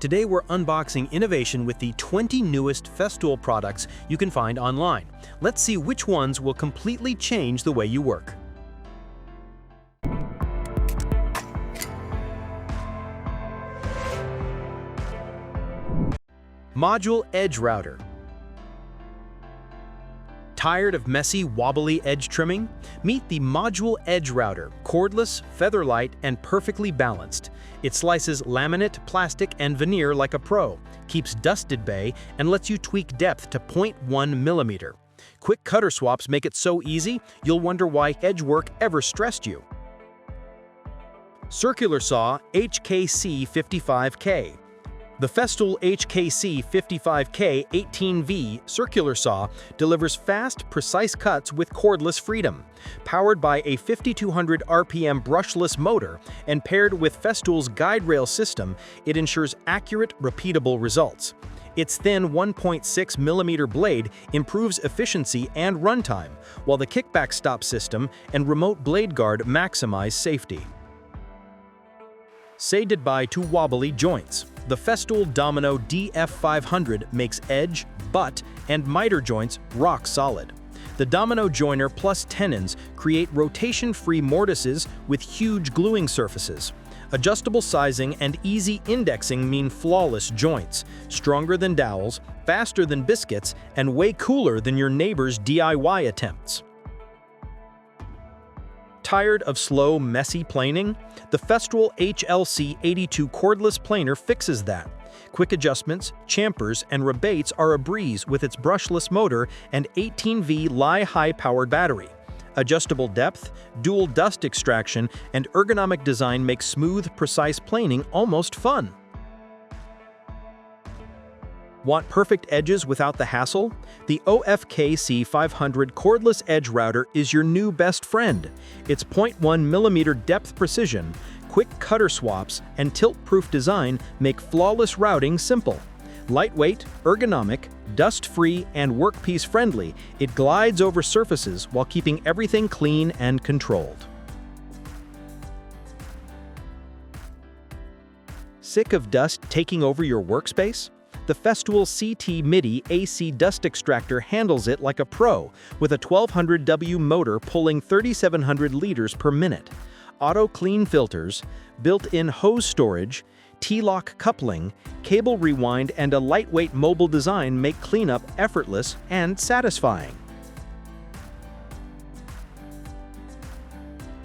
Today we're unboxing innovation with the 20 newest Festool products you can find online. Let's see which ones will completely change the way you work. Module Edge Router. Tired of messy, wobbly edge trimming? Meet the Module Edge Router, cordless, featherlight, and perfectly balanced. It slices laminate, plastic, and veneer like a pro, keeps dust at bay, and lets you tweak depth to 0.1 millimeter. Quick cutter swaps make it so easy, you'll wonder why edge work ever stressed you. Circular Saw HKC 55K. The Festool HKC 55K 18V circular saw delivers fast, precise cuts with cordless freedom. Powered by a 5200 RPM brushless motor and paired with Festool's guide rail system, it ensures accurate, repeatable results. Its thin 1.6 millimeter blade improves efficiency and runtime, while the kickback stop system and remote blade guard maximize safety. Say goodbye to wobbly joints. The Festool Domino DF500 makes edge, butt, and miter joints rock solid. The Domino Joiner plus tenons create rotation-free mortises with huge gluing surfaces. Adjustable sizing and easy indexing mean flawless joints, stronger than dowels, faster than biscuits, and way cooler than your neighbor's DIY attempts. Tired of slow, messy planing? The Festool HLC82 cordless planer fixes that. Quick adjustments, champers, and rebates are a breeze with its brushless motor and 18V Li-high-powered battery. Adjustable depth, dual dust extraction, and ergonomic design make smooth, precise planing almost fun. Want perfect edges without the hassle? The OFKC 500 cordless edge router is your new best friend. Its 0.1 millimeter depth precision, quick cutter swaps, and tilt-proof design make flawless routing simple. Lightweight, ergonomic, dust-free, and workpiece-friendly, it glides over surfaces while keeping everything clean and controlled. Sick of dust taking over your workspace? The Festool CT MIDI AC dust extractor handles it like a pro, with a 1200W motor pulling 3,700 liters per minute. Auto clean filters, built-in hose storage, T-lock coupling, cable rewind, and a lightweight mobile design make cleanup effortless and satisfying.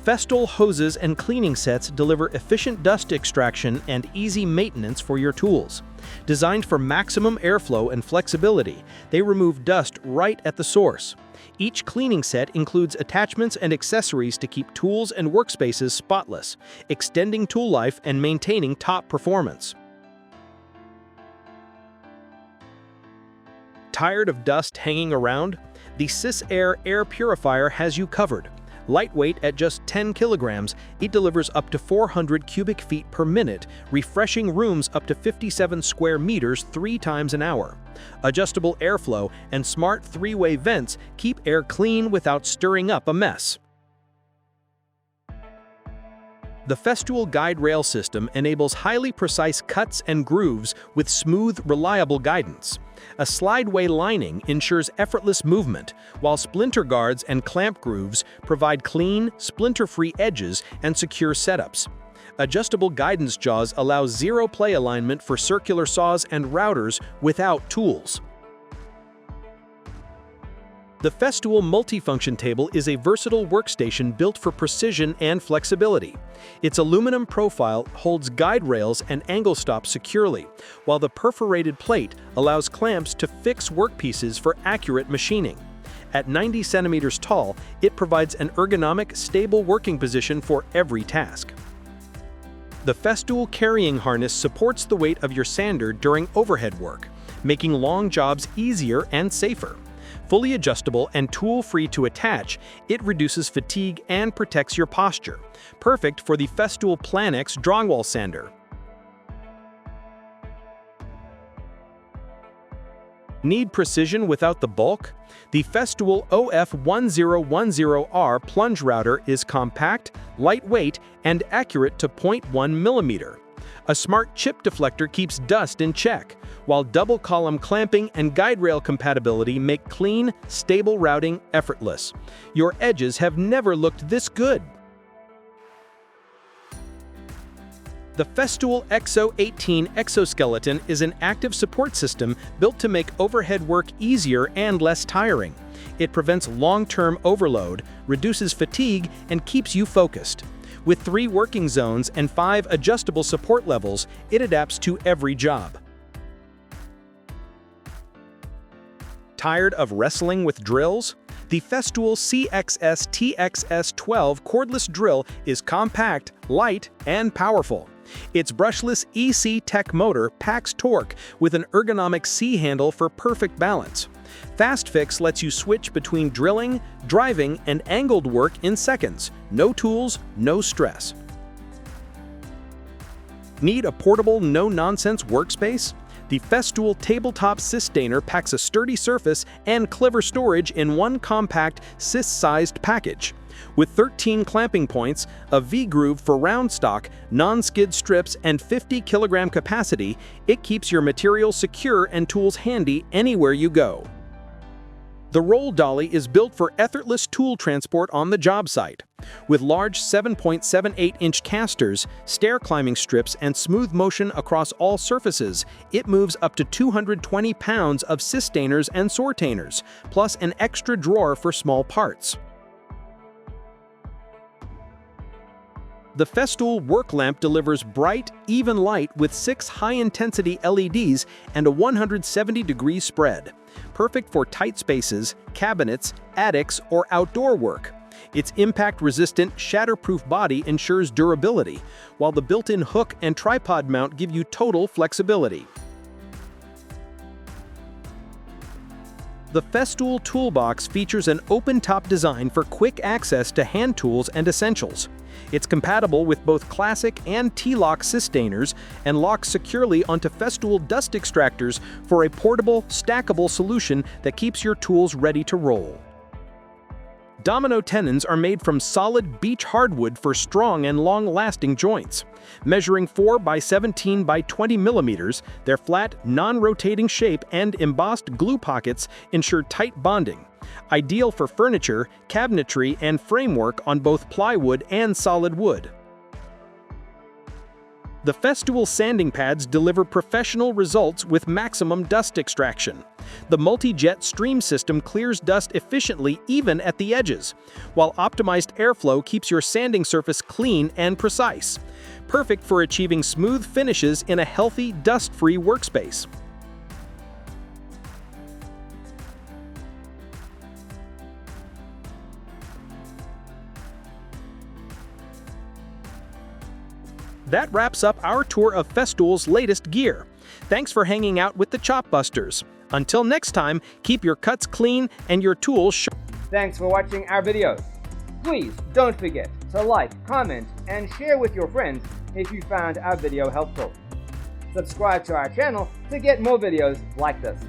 Festool hoses and cleaning sets deliver efficient dust extraction and easy maintenance for your tools. Designed for maximum airflow and flexibility, they remove dust right at the source. Each cleaning set includes attachments and accessories to keep tools and workspaces spotless, extending tool life and maintaining top performance. Tired of dust hanging around? The Sys-Air air purifier has you covered. Lightweight at just 10 kilograms, it delivers up to 400 cubic feet per minute, refreshing rooms up to 57 square meters 3 times an hour. Adjustable airflow and smart 3-way vents keep air clean without stirring up a mess. The Festool guide rail system enables highly precise cuts and grooves with smooth, reliable guidance. A slideway lining ensures effortless movement, while splinter guards and clamp grooves provide clean, splinter-free edges and secure setups. Adjustable guidance jaws allow zero play alignment for circular saws and routers without tools. The Festool Multifunction Table is a versatile workstation built for precision and flexibility. Its aluminum profile holds guide rails and angle stops securely, while the perforated plate allows clamps to fix workpieces for accurate machining. At 90 centimeters tall, it provides an ergonomic, stable working position for every task. The Festool carrying harness supports the weight of your sander during overhead work, making long jobs easier and safer. Fully adjustable and tool-free to attach, it reduces fatigue and protects your posture. Perfect for the Festool Planex drywall sander. Need precision without the bulk? The Festool OF1010R Plunge router is compact, lightweight, and accurate to 0.1 millimeter. A smart chip deflector keeps dust in check, while double-column clamping and guide rail compatibility make clean, stable routing effortless. Your edges have never looked this good. The Festool EXO 18 exoskeleton is an active support system built to make overhead work easier and less tiring. It prevents long-term overload, reduces fatigue, and keeps you focused. With 3 working zones and 5 adjustable support levels, it adapts to every job. Tired of wrestling with drills? The Festool CXS TXS 12 cordless drill is compact, light, and powerful. Its brushless EC Tech motor packs torque with an ergonomic C handle for perfect balance. Fast Fix lets you switch between drilling, driving, and angled work in seconds. No tools, no stress. Need a portable, no-nonsense workspace? The Festool Tabletop Systainer packs a sturdy surface and clever storage in one compact, sys-sized package. With 13 clamping points, a V-groove for round stock, non-skid strips, and 50-kilogram capacity, it keeps your material secure and tools handy anywhere you go. The Roll Dolly is built for effortless tool transport on the job site. With large 7.78-inch casters, stair climbing strips, and smooth motion across all surfaces, it moves up to 220 pounds of systainers and sortainers, plus an extra drawer for small parts. The Festool Worklamp delivers bright, even light with 6 high-intensity LEDs and a 170-degree spread. Perfect for tight spaces, cabinets, attics, or outdoor work. Its impact-resistant, shatterproof body ensures durability, while the built-in hook and tripod mount give you total flexibility. The Festool Toolbox features an open-top design for quick access to hand tools and essentials. It's compatible with both classic and T-lock systainers and locks securely onto Festool dust extractors for a portable, stackable solution that keeps your tools ready to roll. Domino Tenons are made from solid beech hardwood for strong and long-lasting joints. Measuring 4 by 17 by 20 millimeters, their flat, non-rotating shape and embossed glue pockets ensure tight bonding. Ideal for furniture, cabinetry, and framework on both plywood and solid wood. The Festool sanding pads deliver professional results with maximum dust extraction. The multi-jet stream system clears dust efficiently even at the edges, while optimized airflow keeps your sanding surface clean and precise. Perfect for achieving smooth finishes in a healthy, dust-free workspace. That wraps up our tour of Festool's latest gear. Thanks for hanging out with the Chopbusters. Until next time, keep your cuts clean and your tools sharp. Thanks for watching our videos. Please don't forget to like, comment, and share with your friends if you found our video helpful. Subscribe to our channel to get more videos like this.